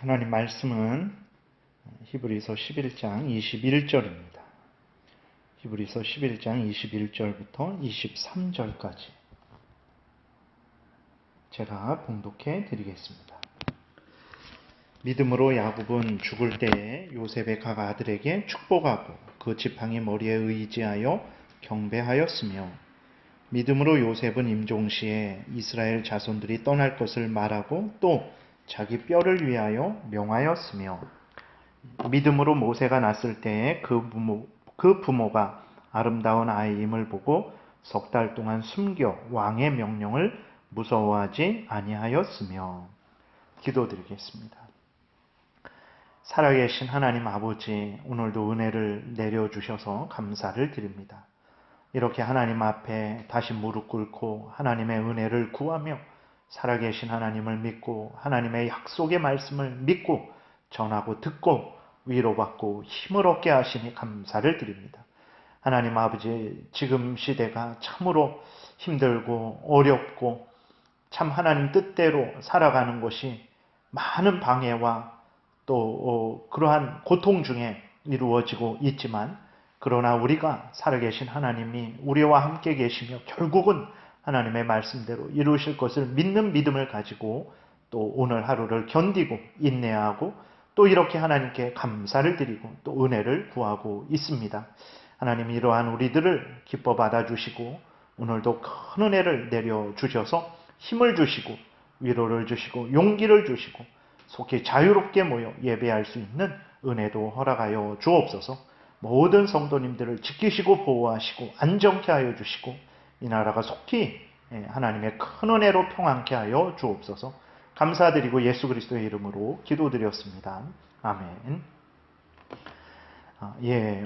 하나님 말씀은 히브리서 11장 21절입니다. 히브리서 11장 21절부터 23절까지 제가 봉독해 드리겠습니다. 믿음으로 야곱은 죽을 때에 요셉의 각 아들에게 축복하고 그 지팡이 머리에 의지하여 경배하였으며, 믿음으로 요셉은 임종시에 이스라엘 자손들이 떠날 것을 말하고 또 자기 뼈를 위하여 명하였으며, 믿음으로 모세가 났을 때에 그 부모가 아름다운 아이임을 보고 석 달 동안 숨겨 왕의 명령을 무서워하지 아니하였으며. 기도드리겠습니다. 살아계신 하나님 아버지, 오늘도 은혜를 내려주셔서 감사를 드립니다. 이렇게 하나님 앞에 다시 무릎 꿇고 하나님의 은혜를 구하며 살아계신 하나님을 믿고 하나님의 약속의 말씀을 믿고 전하고 듣고 위로받고 힘을 얻게 하시니 감사를 드립니다. 하나님 아버지, 지금 시대가 참으로 힘들고 어렵고 참 하나님 뜻대로 살아가는 것이 많은 방해와 또 그러한 고통 중에 이루어지고 있지만, 그러나 우리가 살아계신 하나님이 우리와 함께 계시며 결국은 하나님의 말씀대로 이루실 것을 믿는 믿음을 가지고 또 오늘 하루를 견디고 인내하고 또 이렇게 하나님께 감사를 드리고 또 은혜를 구하고 있습니다. 하나님, 이러한 우리들을 기뻐 받아주시고 오늘도 큰 은혜를 내려주셔서 힘을 주시고 위로를 주시고 용기를 주시고 속히 자유롭게 모여 예배할 수 있는 은혜도 허락하여 주옵소서. 모든 성도님들을 지키시고 보호하시고 안정케 하여 주시고 이 나라가 속히 하나님의 큰 은혜로 평안케 하여 주옵소서. 감사드리고 예수 그리스도의 이름으로 기도드렸습니다. 아멘.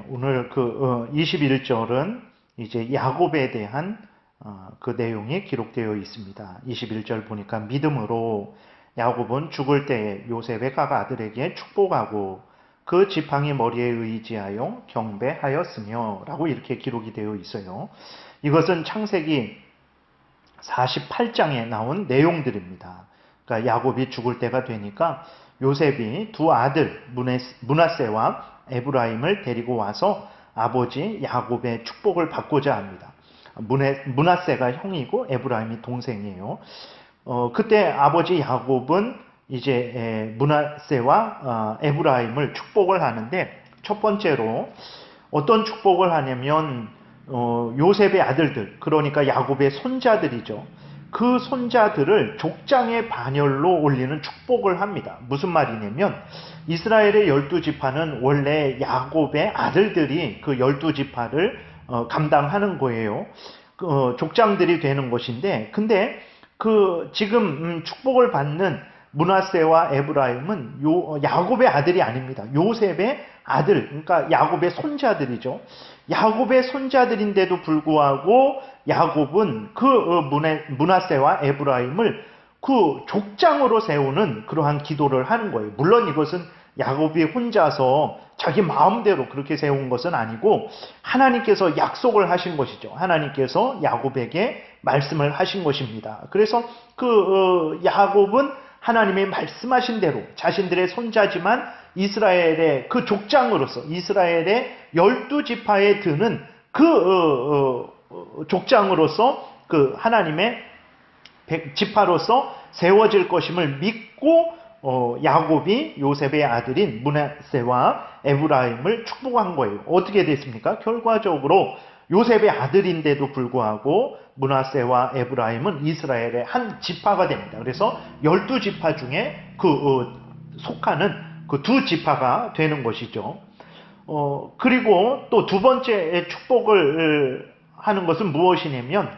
오늘 21절은 이제 야곱에 대한 그 내용이 기록되어 있습니다. 21절 보니까 믿음으로 야곱은 죽을 때에 요셉의 각 아들에게 축복하고 그 지팡이 머리에 의지하여 경배하였으며 라고 이렇게 기록이 되어 있어요. 이것은 창세기 48장에 나온 내용들입니다. 그러니까 야곱이 죽을 때가 되니까 요셉이 두 아들 므낫세와 에브라임을 데리고 와서 아버지 야곱의 축복을 받고자 합니다. 므낫세가 형이고 에브라임이 동생이에요. 그때 아버지 야곱은 이제 므낫세와 에브라임을 축복을 하는데, 첫 번째로 어떤 축복을 하냐면 요셉의 아들들, 그러니까 야곱의 손자들이죠. 그 손자들을 족장의 반열로 올리는 축복을 합니다. 무슨 말이냐면 이스라엘의 12지파는 원래 야곱의 아들들이 그 12지파를 감당하는 거예요. 족장들이 되는 것인데, 근데 지금 축복을 받는 므낫세와 에브라임은 야곱의 아들이 아닙니다. 요셉의 아들, 그러니까 야곱의 손자들이죠. 야곱의 손자들인데도 불구하고 야곱은 므낫세와 에브라임을 그 족장으로 세우는 그러한 기도를 하는 거예요. 물론 이것은 야곱이 혼자서 자기 마음대로 그렇게 세운 것은 아니고 하나님께서 약속을 하신 것이죠. 하나님께서 야곱에게 말씀을 하신 것입니다. 그래서 야곱은 하나님이 말씀하신 대로 자신들의 손자지만 이스라엘의 그 족장으로서 이스라엘의 12지파에 드는 족장으로서 하나님의 지파로서 세워질 것임을 믿고 야곱이 요셉의 아들인 므낫세와 에브라임을 축복한 거예요. 어떻게 됐습니까? 결과적으로 요셉의 아들인데도 불구하고 므낫세와 에브라임은 이스라엘의 한 지파가 됩니다. 그래서 12지파 중에 속하는 그 두 지파가 되는 것이죠. 그리고 또 두 번째 축복을 하는 것은 무엇이냐면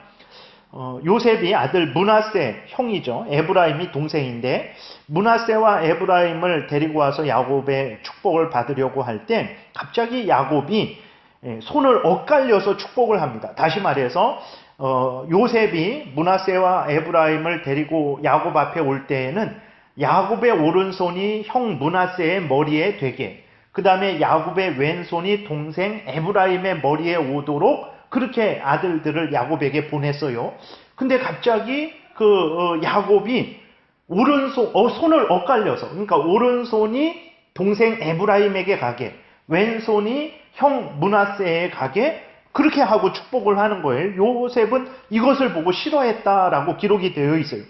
요셉이 아들 므낫세 형이죠. 에브라임이 동생인데 므낫세와 에브라임을 데리고 와서 야곱의 축복을 받으려고 할 때 갑자기 야곱이 손을 엇갈려서 축복을 합니다. 다시 말해서 요셉이 므낫세와 에브라임을 데리고 야곱 앞에 올 때에는 야곱의 오른손이 형 므낫세의 머리에 되게, 그 다음에 야곱의 왼손이 동생 에브라임의 머리에 오도록 그렇게 아들들을 야곱에게 보냈어요. 근데 갑자기 야곱이 손을 엇갈려서, 그러니까 오른손이 동생 에브라임에게 가게, 왼손이 형 므낫세에 가게, 그렇게 하고 축복을 하는 거예요. 요셉은 이것을 보고 싫어했다라고 기록이 되어 있어요.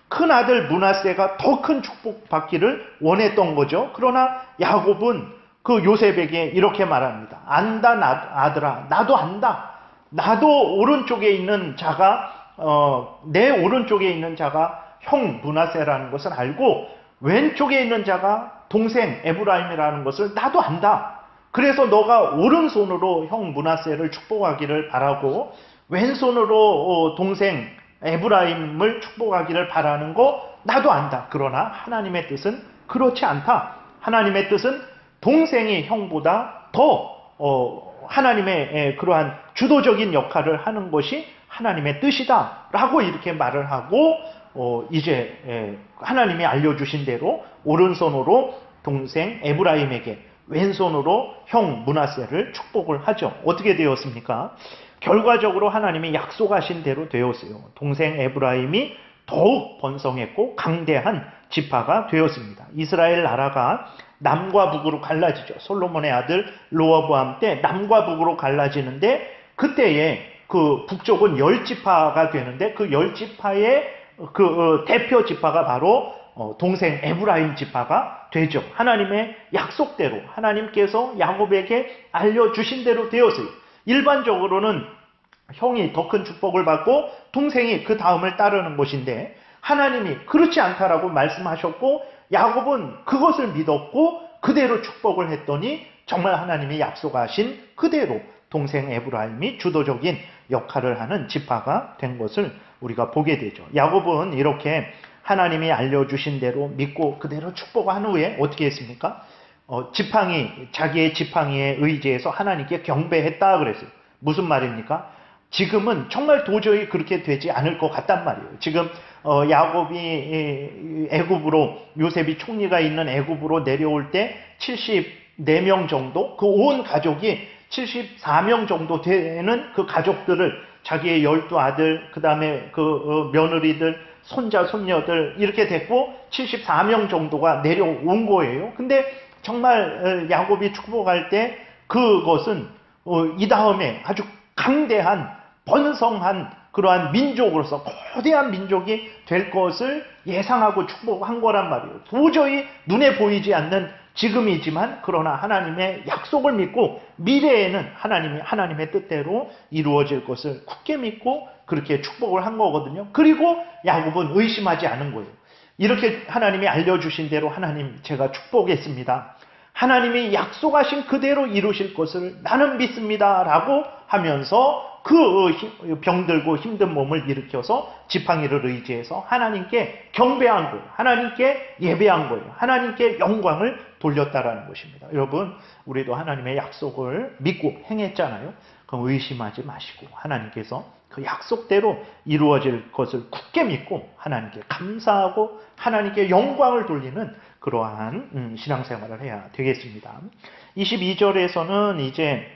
큰 아들 므낫세가 더 큰 축복받기를 원했던 거죠. 그러나 야곱은 그 요셉에게 이렇게 말합니다. 안다, 아들아, 나도 안다. 나도 오른쪽에 있는 자가 내 오른쪽에 있는 자가 형 므낫세라는 것을 알고 왼쪽에 있는 자가 동생 에브라임이라는 것을 나도 안다. 그래서 너가 오른손으로 형 므낫세를 축복하기를 바라고 왼손으로 동생 에브라임을 축복하기를 바라는 거 나도 안다. 그러나 하나님의 뜻은 그렇지 않다. 하나님의 뜻은 동생이 형보다 더 하나님의 그러한 주도적인 역할을 하는 것이 하나님의 뜻이다 라고 이렇게 말을 하고 이제 하나님이 알려주신 대로 오른손으로 동생 에브라임에게 왼손으로 형 므낫세를 축복을 하죠. 어떻게 되었습니까? 결과적으로 하나님이 약속하신 대로 되었어요. 동생 에브라임이 더욱 번성했고 강대한 지파가 되었습니다. 이스라엘 나라가 남과 북으로 갈라지죠. 솔로몬의 아들 르호보암 때 남과 북으로 갈라지는데 그때에 그 북쪽은 10지파가 되는데 그 10지파의 그 대표 지파가 바로 동생 에브라임 지파가 되죠. 하나님의 약속대로 하나님께서 야곱에게 알려주신 대로 되었어요. 일반적으로는 형이 더 큰 축복을 받고 동생이 그 다음을 따르는 것인데 하나님이 그렇지 않다라고 말씀하셨고 야곱은 그것을 믿었고 그대로 축복을 했더니 정말 하나님이 약속하신 그대로 동생 에브라임이 주도적인 역할을 하는 지파가 된 것을 우리가 보게 되죠. 야곱은 이렇게 하나님이 알려주신 대로 믿고 그대로 축복한 후에 어떻게 했습니까? 자기의 지팡이에 의지해서 하나님께 경배했다 그랬어요. 무슨 말입니까? 지금은 정말 도저히 그렇게 되지 않을 것 같단 말이에요. 지금 야곱이 애굽으로 요셉이 총리가 있는 애굽으로 내려올 때 74명 정도 그 온 가족이 74명 정도 되는 그 가족들을 자기의 12아들 그 다음에 그 며느리들 손자 손녀들 이렇게 됐고 74명 정도가 내려온 거예요. 근데 정말 야곱이 축복할 때 그것은 이 다음에 아주 강대한 번성한 그러한 민족으로서 거대한 민족이 될 것을 예상하고 축복한 거란 말이에요. 도저히 눈에 보이지 않는 지금이지만 그러나 하나님의 약속을 믿고 미래에는 하나님의 뜻대로 이루어질 것을 굳게 믿고 그렇게 축복을 한 거거든요. 그리고 야곱은 의심하지 않은 거예요. 이렇게 하나님이 알려주신 대로 하나님 제가 축복했습니다. 하나님이 약속하신 그대로 이루실 것을 나는 믿습니다 라고 하면서 그 병들고 힘든 몸을 일으켜서 지팡이를 의지해서 하나님께 경배한 거예요. 하나님께 예배한 거예요. 하나님께 영광을 돌렸다라는 것입니다. 여러분, 우리도 하나님의 약속을 믿고 행했잖아요. 그럼 의심하지 마시고 하나님께서 그 약속대로 이루어질 것을 굳게 믿고 하나님께 감사하고 하나님께 영광을 돌리는 그러한 신앙생활을 해야 되겠습니다. 22절에서는 이제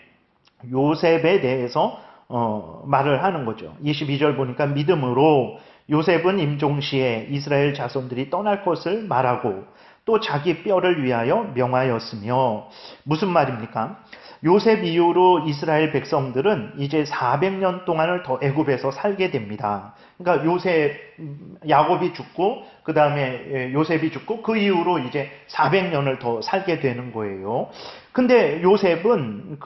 요셉에 대해서 말을 하는 거죠. 22절 보니까 믿음으로 요셉은 임종시에 이스라엘 자손들이 떠날 것을 말하고 또 자기 뼈를 위하여 명하였으며 무슨 말입니까? 요셉 이후로 이스라엘 백성들은 이제 400년 동안을 더 애굽에서 살게 됩니다. 그러니까 야곱이 죽고 그 다음에 요셉이 죽고 그 이후로 이제 400년을 더 살게 되는 거예요. 근데 요셉은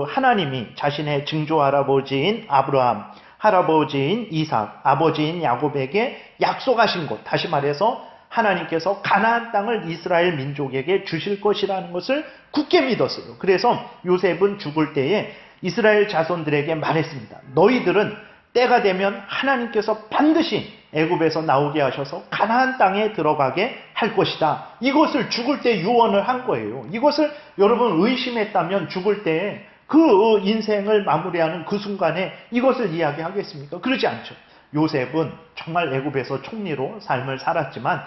하나님이 자신의 증조 할아버지인 아브라함, 할아버지인 이삭, 아버지인 야곱에게 약속하신 것, 다시 말해서 하나님께서 가나안 땅을 이스라엘 민족에게 주실 것이라는 것을 굳게 믿었어요. 그래서 요셉은 죽을 때에 이스라엘 자손들에게 말했습니다. 너희들은 때가 되면 하나님께서 반드시 애굽에서 나오게 하셔서 가나안 땅에 들어가게 할 것이다. 이것을 죽을 때 유언을 한 거예요. 이것을 여러분 의심했다면 죽을 때 그 인생을 마무리하는 그 순간에 이것을 이야기하겠습니까? 그러지 않죠. 요셉은 정말 애굽에서 총리로 삶을 살았지만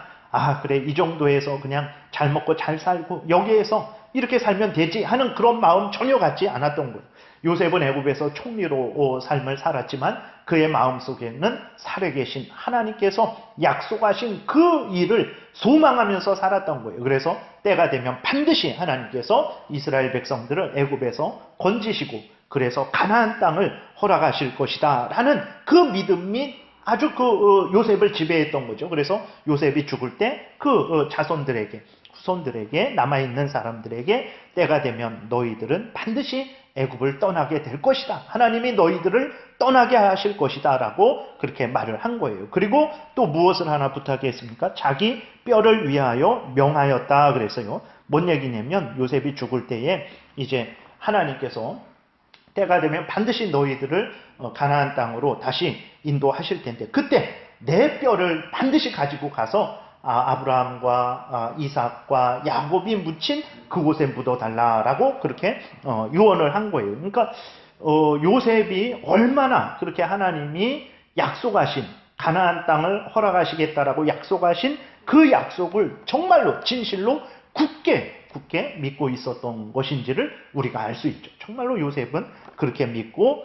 그래 이 정도에서 그냥 잘 먹고 잘 살고 여기에서 이렇게 살면 되지 하는 그런 마음 전혀 갖지 않았던 거예요. 요셉은 애굽에서 총리로 삶을 살았지만 그의 마음속에는 살아계신 하나님께서 약속하신 그 일을 소망하면서 살았던 거예요. 그래서 때가 되면 반드시 하나님께서 이스라엘 백성들을 애굽에서 건지시고 그래서 가나안 땅을 허락하실 것이다 라는 그 믿음이 아주 요셉을 지배했던 거죠. 그래서 요셉이 죽을 때 그 자손들에게, 후손들에게, 남아있는 사람들에게 때가 되면 너희들은 반드시 애굽을 떠나게 될 것이다. 하나님이 너희들을 떠나게 하실 것이다 라고 그렇게 말을 한 거예요. 그리고 또 무엇을 하나 부탁했습니까? 자기 뼈를 위하여 명하였다 그랬어요. 뭔 얘기냐면 요셉이 죽을 때에 이제 하나님께서 때가 되면 반드시 너희들을 가나안 땅으로 다시 인도하실 텐데 그때 내 뼈를 반드시 가지고 가서 아브라함과 이삭과 야곱이 묻힌 그곳에 묻어달라라고 그렇게 유언을 한 거예요. 그러니까 요셉이 얼마나 그렇게 하나님이 약속하신 가나안 땅을 허락하시겠다라고 약속하신 그 약속을 정말로 진실로 굳게 믿고 있었던 것인지를 우리가 알 수 있죠. 정말로 요셉은 그렇게 믿고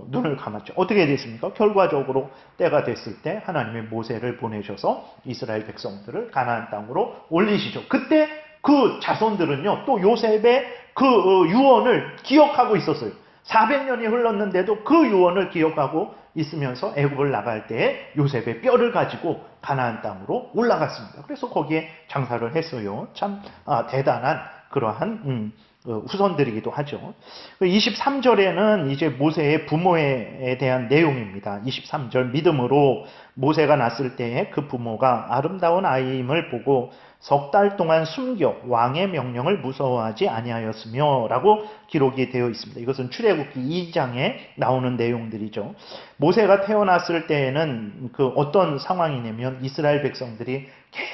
눈을 감았죠. 어떻게 됐습니까? 결과적으로 때가 됐을 때 하나님의 모세를 보내셔서 이스라엘 백성들을 가나안 땅으로 올리시죠. 그때 그 자손들은요 또 요셉의 그 유언을 기억하고 있었어요. 400년이 흘렀는데도 그 유언을 기억하고 있으면서 애굽을 나갈 때에 요셉의 뼈를 가지고 가나안 땅으로 올라갔습니다. 그래서 거기에 장사를 했어요. 참 대단한 그러한 후손들이기도 하죠. 23절에는 이제 모세의 부모에 대한 내용입니다. 23절 믿음으로 모세가 낳았을 때에 그 부모가 아름다운 아이임을 보고 석 달 동안 숨겨 왕의 명령을 무서워하지 아니하였으며 라고 기록이 되어 있습니다. 이것은 출애굽기 2장에 나오는 내용들이죠. 모세가 태어났을 때에는 그 어떤 상황이냐면 이스라엘 백성들이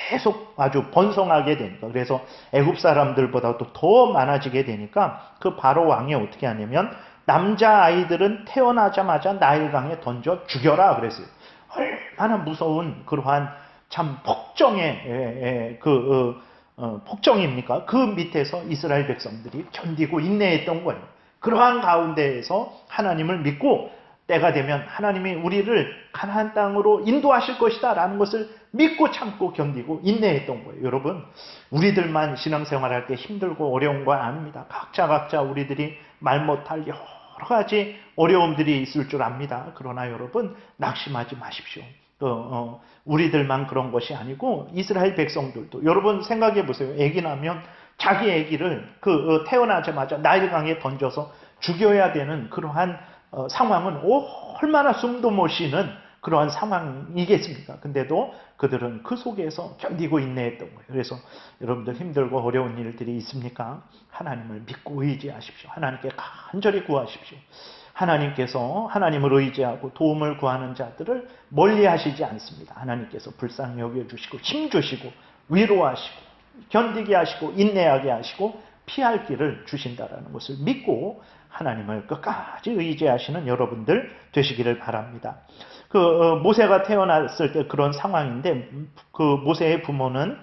계속 아주 번성하게 되니까 그래서 애굽 사람들보다도 더 많아지게 되니까 그 바로 왕이 어떻게 하냐면 남자 아이들은 태어나자마자 나일강에 던져 죽여라 그랬어요. 얼마나 무서운 그러한 참 폭정의 폭정입니까? 그 밑에서 이스라엘 백성들이 견디고 인내했던 거예요. 그러한 가운데에서 하나님을 믿고 때가 되면 하나님이 우리를 가나안 땅으로 인도하실 것이다 라는 것을 믿고 참고 견디고 인내했던 거예요. 여러분 우리들만 신앙생활할 때 힘들고 어려운 거 아닙니다. 각자 우리들이 말 못할 여러 가지 어려움들이 있을 줄 압니다. 그러나 여러분 낙심하지 마십시오. 우리들만 그런 것이 아니고 이스라엘 백성들도 여러분 생각해 보세요. 아기 나면 자기 아기를 태어나자마자 나일강에 던져서 죽여야 되는 그러한 상황은 얼마나 숨도 못 쉬는 그러한 상황이겠습니까? 근데도 그들은 그 속에서 견디고 인내했던 거예요. 그래서 여러분들 힘들고 어려운 일들이 있습니까? 하나님을 믿고 의지하십시오. 하나님께 간절히 구하십시오. 하나님께서 하나님을 의지하고 도움을 구하는 자들을 멀리 하시지 않습니다. 하나님께서 불쌍히 여겨주시고 힘주시고 위로하시고 견디게 하시고 인내하게 하시고 피할 길을 주신다라는 것을 믿고 하나님을 끝까지 의지하시는 여러분들 되시기를 바랍니다. 모세가 태어났을 때 그런 상황인데 그 모세의 부모는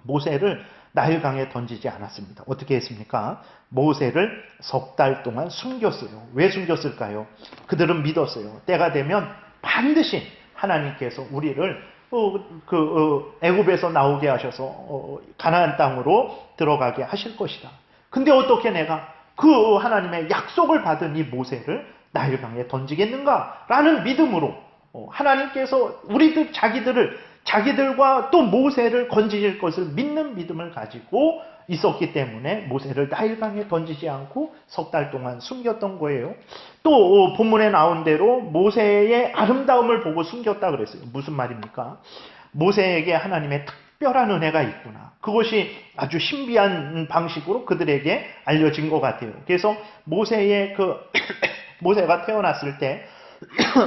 모세를 나일강에 던지지 않았습니다. 어떻게 했습니까? 모세를 석 달 동안 숨겼어요. 왜 숨겼을까요? 그들은 믿었어요. 때가 되면 반드시 하나님께서 우리를 애굽에서 나오게 하셔서 가나안 땅으로 들어가게 하실 것이다. 근데 어떻게 내가 그 하나님의 약속을 받은 이 모세를 나일강에 던지겠는가라는 믿음으로 하나님께서 우리들 자기들과 또 모세를 건지실 것을 믿는 믿음을 가지고 있었기 때문에 모세를 나일강에 던지지 않고 석 달 동안 숨겼던 거예요. 또 본문에 나온 대로 모세의 아름다움을 보고 숨겼다 그랬어요. 무슨 말입니까? 모세에게 하나님의 특별한 은혜가 있구나. 그것이 아주 신비한 방식으로 그들에게 알려진 것 같아요. 그래서 모세가 태어났을 때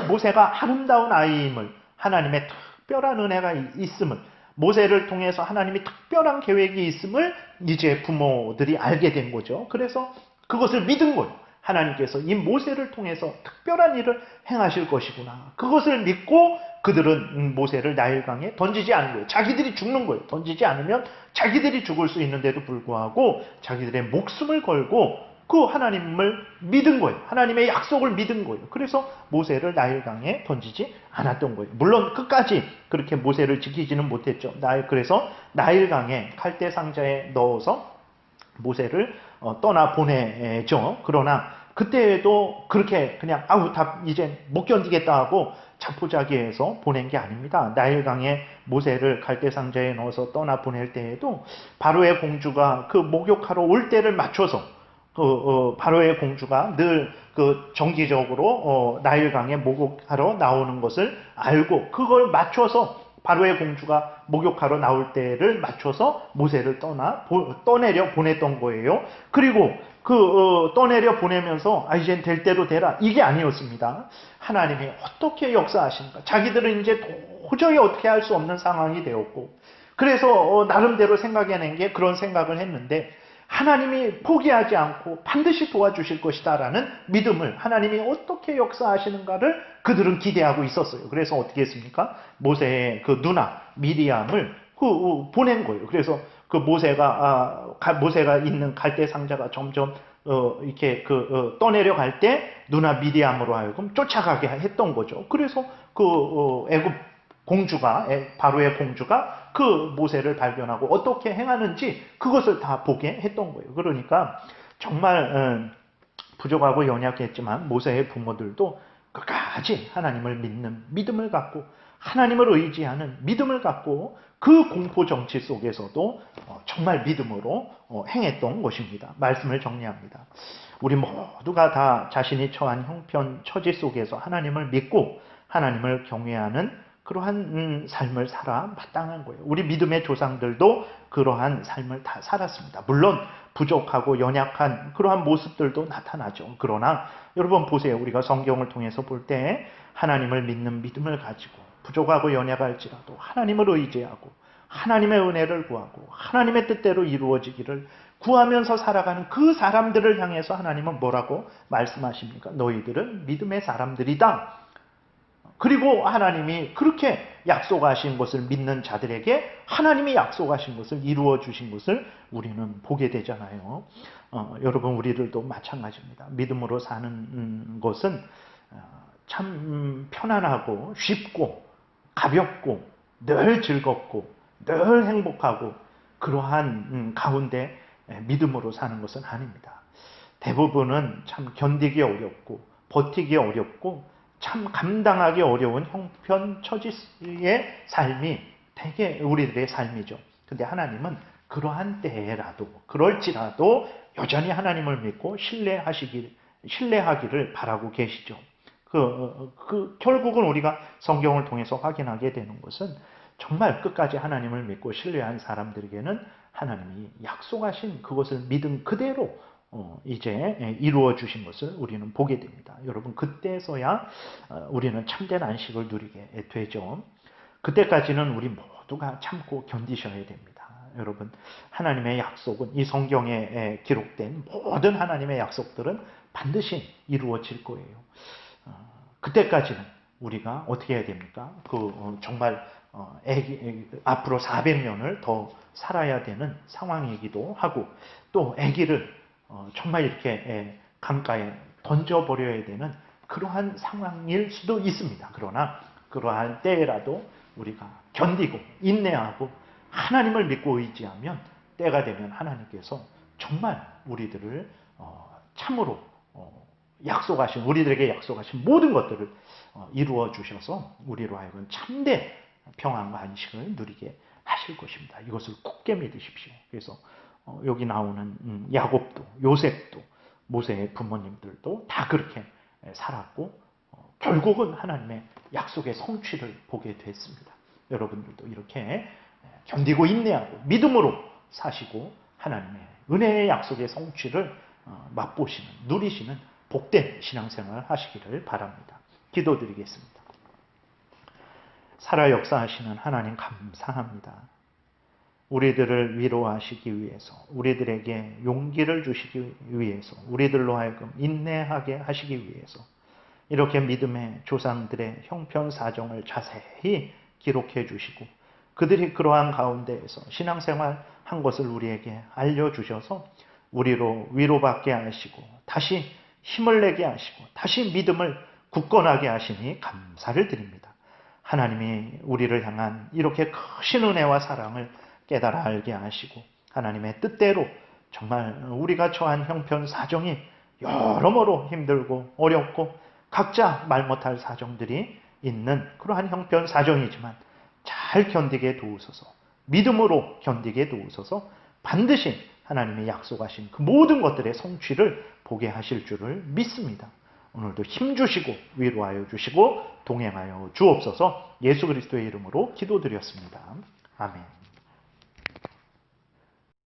모세가 아름다운 아이임을 하나님의 특별한 은혜가 있음을 모세를 통해서 하나님이 특별한 계획이 있음을 이제 부모들이 알게 된 거죠. 그래서 그것을 믿은 거예요. 하나님께서 이 모세를 통해서 특별한 일을 행하실 것이구나. 그것을 믿고 그들은 모세를 나일강에 던지지 않은 거예요. 자기들이 죽는 거예요. 던지지 않으면 자기들이 죽을 수 있는데도 불구하고 자기들의 목숨을 걸고 그 하나님을 믿은 거예요. 하나님의 약속을 믿은 거예요. 그래서 모세를 나일강에 던지지 않았던 거예요. 물론 끝까지 그렇게 모세를 지키지는 못했죠. 그래서 나일강에 칼대 상자에 넣어서 모세를 떠나 보내죠. 그러나 그때에도 그렇게 그냥 이제 못 견디겠다 하고 자포자기해서 보낸 게 아닙니다. 나일강에 모세를 갈대 상자에 넣어서 떠나 보낼 때에도 바로의 공주가 그 목욕하러 올 때를 맞춰서 바로의 공주가 늘 정기적으로 나일강에 목욕하러 나오는 것을 알고 그걸 맞춰서 바로의 공주가 목욕하러 나올 때를 맞춰서 모세를 떠내려 보냈던 거예요. 그리고 떠내려 보내면서 이젠 될 대로 되라 이게 아니었습니다. 하나님이 어떻게 역사하시는가. 자기들은 이제 도저히 어떻게 할 수 없는 상황이 되었고 그래서 나름대로 생각해낸 게 그런 생각을 했는데 하나님이 포기하지 않고 반드시 도와주실 것이다라는 믿음을 하나님이 어떻게 역사하시는가를 그들은 기대하고 있었어요. 그래서 어떻게 했습니까? 모세의 그 누나 미리암을 보낸 거예요. 그래서 그 모세가 있는 갈대 상자가 점점 이렇게 떠내려 갈 때 누나 미리암으로 하여금 쫓아가게 했던 거죠. 그래서 애굽 바로의 공주가 그 모세를 발견하고 어떻게 행하는지 그것을 다 보게 했던 거예요. 그러니까 정말 부족하고 연약했지만 모세의 부모들도 끝까지 하나님을 믿는 믿음을 갖고 하나님을 의지하는 믿음을 갖고 그 공포 정치 속에서도 정말 믿음으로 행했던 것입니다. 말씀을 정리합니다. 우리 모두가 다 자신이 처한 형편 처지 속에서 하나님을 믿고 하나님을 경외하는 그러한 삶을 살아 마땅한 거예요. 우리 믿음의 조상들도 그러한 삶을 다 살았습니다. 물론 부족하고 연약한 그러한 모습들도 나타나죠. 그러나 여러분 보세요. 우리가 성경을 통해서 볼 때 하나님을 믿는 믿음을 가지고 부족하고 연약할지라도 하나님을 의지하고 하나님의 은혜를 구하고 하나님의 뜻대로 이루어지기를 구하면서 살아가는 그 사람들을 향해서 하나님은 뭐라고 말씀하십니까? 너희들은 믿음의 사람들이다. 그리고 하나님이 그렇게 약속하신 것을 믿는 자들에게 하나님이 약속하신 것을 이루어 주신 것을 우리는 보게 되잖아요. 여러분 우리들도 마찬가지입니다. 믿음으로 사는 것은 참 편안하고 쉽고 가볍고 늘 즐겁고 늘 행복하고 그러한 가운데 믿음으로 사는 것은 아닙니다. 대부분은 참 견디기 어렵고 버티기 어렵고 참 감당하기 어려운 형편처지의 삶이 되게 우리들의 삶이죠. 근데 하나님은 그러한 때라도 그럴지라도 여전히 하나님을 믿고 신뢰하기를 바라고 계시죠. 결국은 우리가 성경을 통해서 확인하게 되는 것은 정말 끝까지 하나님을 믿고 신뢰한 사람들에게는 하나님이 약속하신 그것을 믿은 그대로 이제 이루어 주신 것을 우리는 보게 됩니다. 여러분 그때서야 우리는 참된 안식을 누리게 되죠. 그때까지는 우리 모두가 참고 견디셔야 됩니다. 여러분 하나님의 약속은 이 성경에 기록된 모든 하나님의 약속들은 반드시 이루어질 거예요. 그때까지는 우리가 어떻게 해야 됩니까? 정말 앞으로 400년을 더 살아야 되는 상황이기도 하고 또 아기를 정말 이렇게 강가에 던져버려야 되는 그러한 상황일 수도 있습니다. 그러나 그러한 때라도 우리가 견디고 인내하고 하나님을 믿고 의지하면 때가 되면 하나님께서 정말 우리들을 참으로 우리들에게 약속하신 모든 것들을 이루어 주셔서 우리로 하여금 참된 평안과 안식을 누리게 하실 것입니다. 이것을 굳게 믿으십시오. 그래서 여기 나오는 야곱도 요셉도 모세의 부모님들도 다 그렇게 살았고 결국은 하나님의 약속의 성취를 보게 됐습니다. 여러분들도 이렇게 견디고 인내하고 믿음으로 사시고 하나님의 은혜의 약속의 성취를 맛보시는 누리시는 복된 신앙생활 하시기를 바랍니다. 기도드리겠습니다. 살아 역사하시는 하나님 감사합니다. 우리들을 위로하시기 위해서 우리들에게 용기를 주시기 위해서 우리들로 하여금 인내하게 하시기 위해서 이렇게 믿음의 조상들의 형편사정을 자세히 기록해 주시고 그들이 그러한 가운데에서 신앙생활 한 것을 우리에게 알려주셔서 우리로 위로받게 하시고 다시 힘을 내게 하시고 다시 믿음을 굳건하게 하시니 감사를 드립니다. 하나님이 우리를 향한 이렇게 크신 은혜와 사랑을 깨달아 알게 하시고 하나님의 뜻대로 정말 우리가 처한 형편사정이 여러모로 힘들고 어렵고 각자 말 못할 사정들이 있는 그러한 형편사정이지만 잘 견디게 도우소서, 믿음으로 견디게 도우소서, 반드시 하나님이 약속하신 그 모든 것들의 성취를 보게 하실 줄을 믿습니다. 오늘도 힘주시고 위로하여 주시고 동행하여 주옵소서. 예수 그리스도의 이름으로 기도드렸습니다. 아멘.